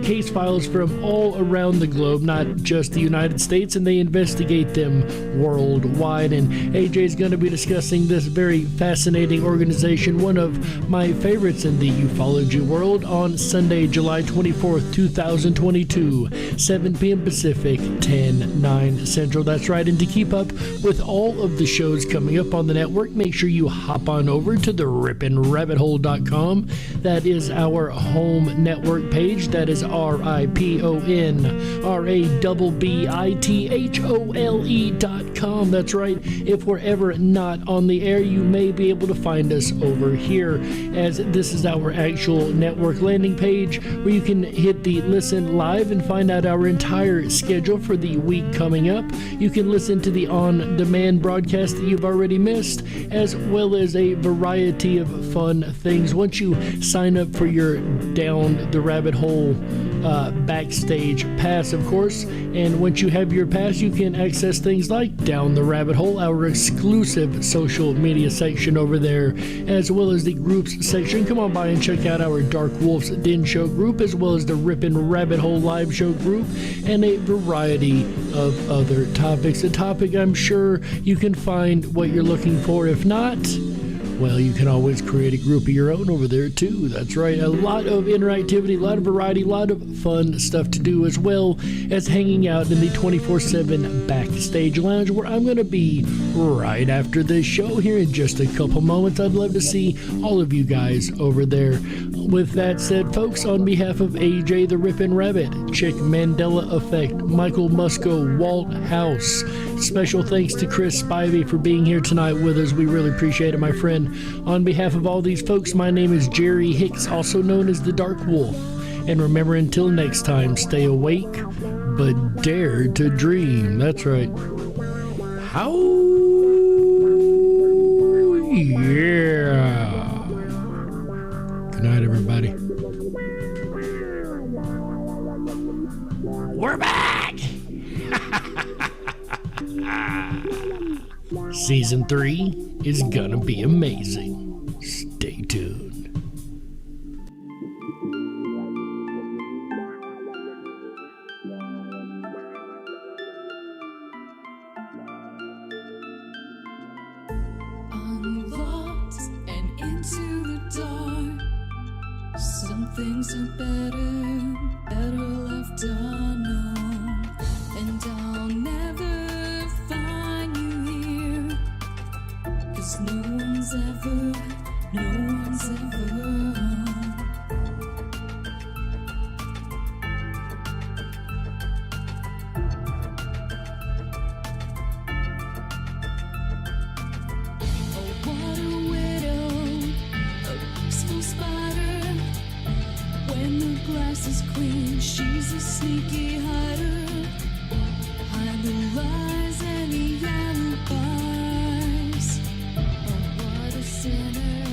case files from all around the globe, not just the United States, and they investigate them worldwide. And AJ is going to be discussing this very fascinating organization, one of my favorites in the ufology world, on Sunday, July 24th, 2022, 7 p.m. Pacific, 10/9 Central. That's right. And to keep up with all of the shows coming up on the network, make sure you hop on over to the riponrabbithole.com. That is our home network page. That is RIPONRABBITHOLE.com. That's right. If we're ever not on the air, you may be able to find us over here, as this is our actual network landing page where you can hit the listen live and find out our entire schedule for the week coming up. You can listen to the on-demand broadcast that you've already missed, as well as a variety of fun things once you sign up for your Down the Rabbit Hole backstage pass, of course. And once you have your pass, you can access things like Down the Rabbit Hole, our exclusive social media section over there, as well as the groups section. Come on by and check out our Dark Wolf's Den Show group, as well as the Ripon Rabbit Hole live show group, and a variety of other topics. A topic I'm sure you can find what you're looking for. If not, well, you can always create a group of your own over there too. That's right. A lot of interactivity, a lot of variety, a lot of fun stuff to do, as well as hanging out in the 24/7 Backstage Lounge, where I'm going to be right after this show here in just a couple moments. I'd love to see all of you guys over there. With that said, folks, on behalf of AJ the Ripon Rabbit, Chick Mandela Effect, Michael Musco, Walt House, special thanks to Chris Spivey for being here tonight with us. We really appreciate it, my friend. On behalf of all these folks, my name is Jerry Hicks, also known as the Dark Wolf. And remember, until next time, stay awake, but dare to dream. That's right. How? Yeah. Good night, everybody. We're back! Season 3 is gonna be amazing. Stay tuned. dark. Some things are better left unknown. And I'll never find you here, 'cause no one's ever home. Is clean, she's a sneaky hider. Hide the lies and the alibis. Oh, what a sinner.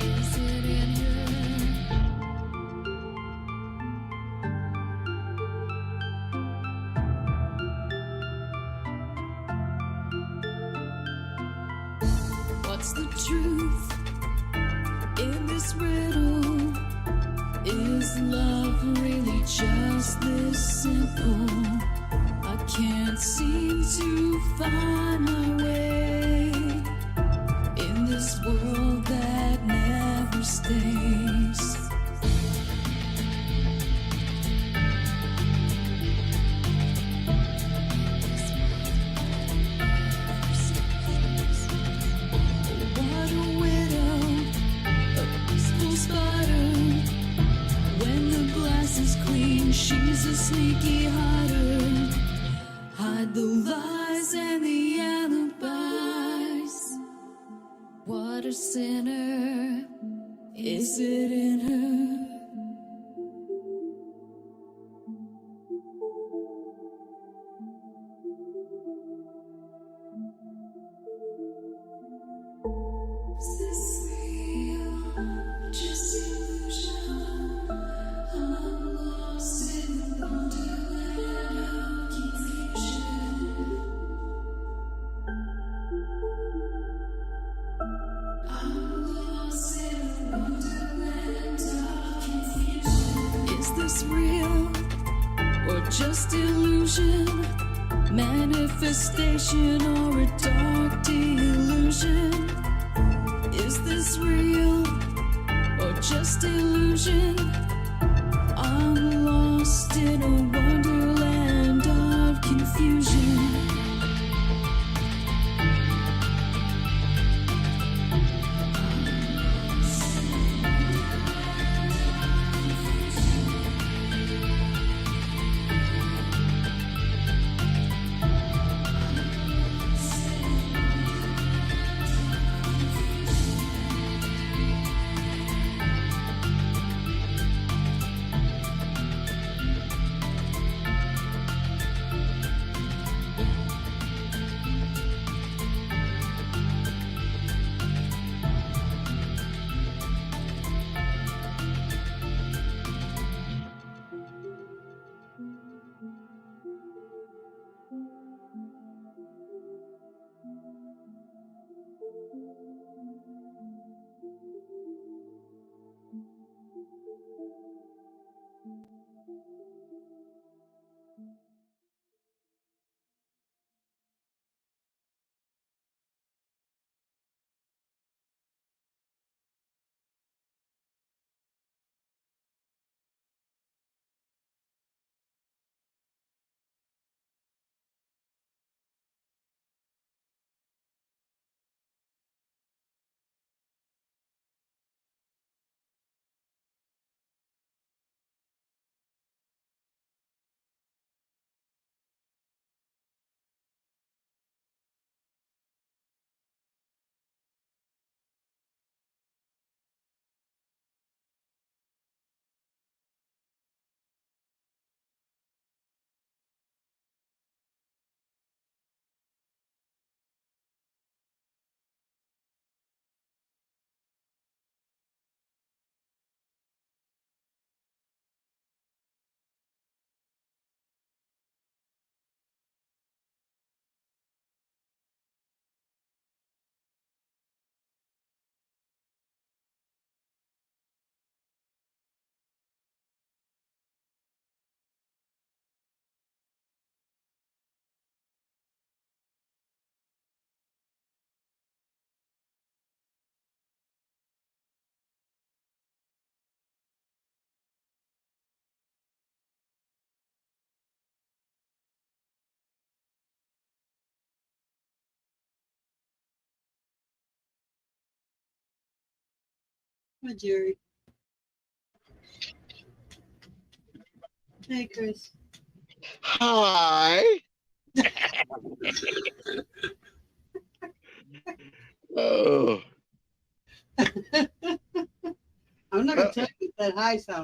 Is it in her? What's the truth in this riddle? Is love really just this simple? I can't seem to find my way in this world that never stays. What a widow, a peaceful spider. When the glass is clean, she's a sneaky hider. Hide the lies and the alibis. What a sinner. Is it in her? Is this real? Just illusion? I'm lost in the wonderland of confusion. I'm lost in the wonderland of confusion. Is this real or just illusion? Manifestation or a dark delusion? Is this real or just illusion? I'm lost in a wonderland of confusion. Hi, Jerry. Hey, Chris. Hi. Oh. I'm not going to tell you that hi sound.